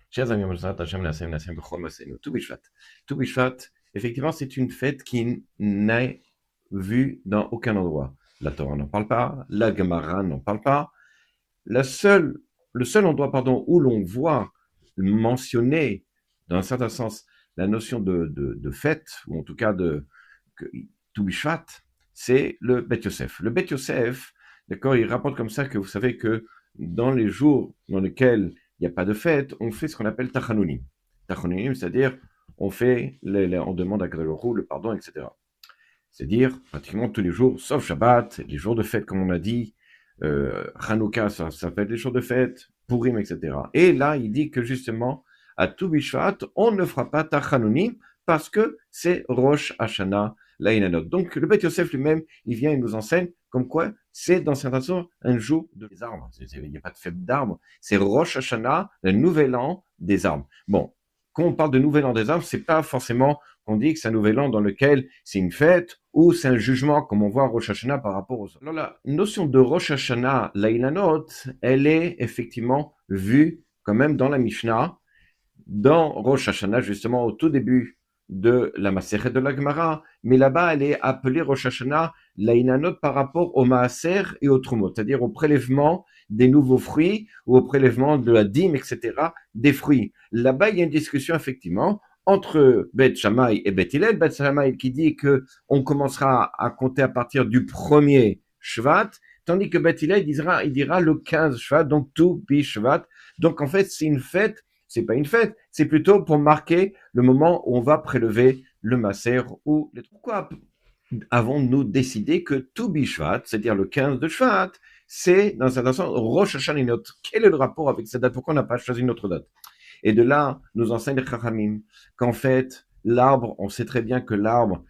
Chers amis, Tout Bishvat. Tout Bishvat, effectivement, c'est une fête qui n'est vue dans aucun endroit. La Torah n'en parle pas, la Gemara n'en parle pas. Le seul endroit, pardon, où l'on voit mentionner, dans un certain sens, la notion de fête, ou en tout cas Tout Bishvat, c'est le Bet Yosef. Le Bet Yosef, d'accord, il rapporte comme ça que vous savez que dans les jours dans lesquels il n'y a pas de fête, on fait ce qu'on appelle Tachanunim. Tachanunim, c'est-à-dire on demande à Kadosh Baruch Hu le pardon, etc. C'est-à-dire pratiquement tous les jours, sauf Shabbat, les jours de fête, comme on a dit, Hanouka, ça fait des jours de fête, Purim, etc. Et là, il dit que justement, à tout Bishvat, on ne fera pas Tachanunim parce que c'est Rosh Hashanah, Laïnanot. Donc, le Beth Yosef lui-même, il vient et nous enseigne comme quoi c'est dans certains sens un jour des arbres. Il n'y a pas de fête d'arbres. C'est Rosh Hashanah, le nouvel an des arbres. Bon, quand on parle de nouvel an des arbres, c'est pas forcément qu'on dit que c'est un nouvel an dans lequel c'est une fête ou c'est un jugement, comme on voit à Rosh Hashanah par rapport aux autres. Alors la notion de Rosh Hashanah, l'Ailanot, elle est effectivement vue quand même dans la Mishnah, dans Rosh Hashanah, justement au tout début de la Maseret de la Gemara, mais là-bas elle est appelée Rosh Hashanah, l'Ainanot par rapport au Maaser et au Trumot, c'est-à-dire au prélèvement des nouveaux fruits ou au prélèvement de la dîme, etc., des fruits. Là-bas, il y a une discussion effectivement entre Beth Shammai et Beth Hillel. Beth Shammai qui dit que on commencera à compter à partir du premier Shvat, tandis que Beth Hillel il dira le 15 Shvat, donc tout Bishvat. Donc en fait, c'est pas une fête, c'est plutôt pour marquer le moment où on va prélever le Maaser ou les... Pourquoi avons-nous décidé que tout Bishvat, c'est-à-dire le 15 de Shvat, c'est, dans un certain sens, Rosh Hashanah. Quel est le rapport avec cette date? Pourquoi on n'a pas choisi une autre date? Et de là, nous enseigne les Chachamim qu'en fait, l'arbre, on sait très bien que l'arbre,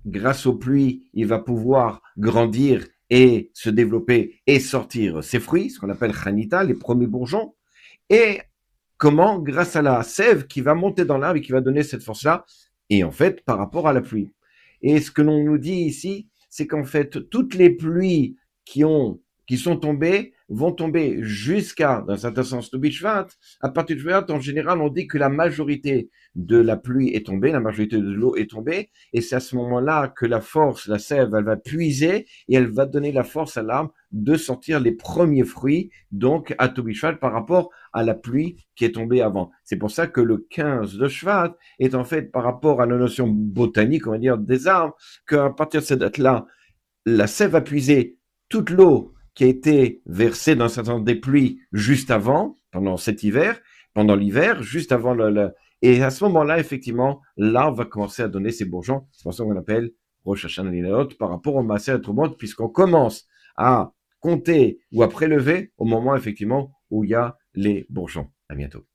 grâce aux pluies, il va pouvoir grandir et se développer et sortir ses fruits, ce qu'on appelle Chanita, les premiers bourgeons. Et comment? Grâce à la sève qui va monter dans l'arbre et qui va donner cette force-là, et en fait, par rapport à la pluie. Et ce que l'on nous dit ici, c'est qu'en fait, toutes les pluies qui sont tombées vont tomber jusqu'à, dans un certain sens, Tobi Shvat. À partir de Shvat, en général, on dit que la majorité de la pluie est tombée, la majorité de l'eau est tombée, et c'est à ce moment-là que la force, la sève, elle va puiser et elle va donner la force à l'arbre de sortir les premiers fruits, donc à Tobi Shvat par rapport à la pluie qui est tombée avant. C'est pour ça que le 15 de Shvat est en fait par rapport à la notion botanique, on va dire, des arbres, qu'à partir de cette date-là, la sève va puiser toute l'eau qui a été versée dans un certain nombre des pluies juste avant, pendant cet hiver, pendant l'hiver, juste avant et à ce moment-là, effectivement, l'arbre va commencer à donner ses bourgeons. C'est pour ça qu'on appelle Rosh Hashanah par rapport au Maaser et Trumot, puisqu'on commence à compter ou à prélever au moment, effectivement, où il y a les bourgeons. À bientôt.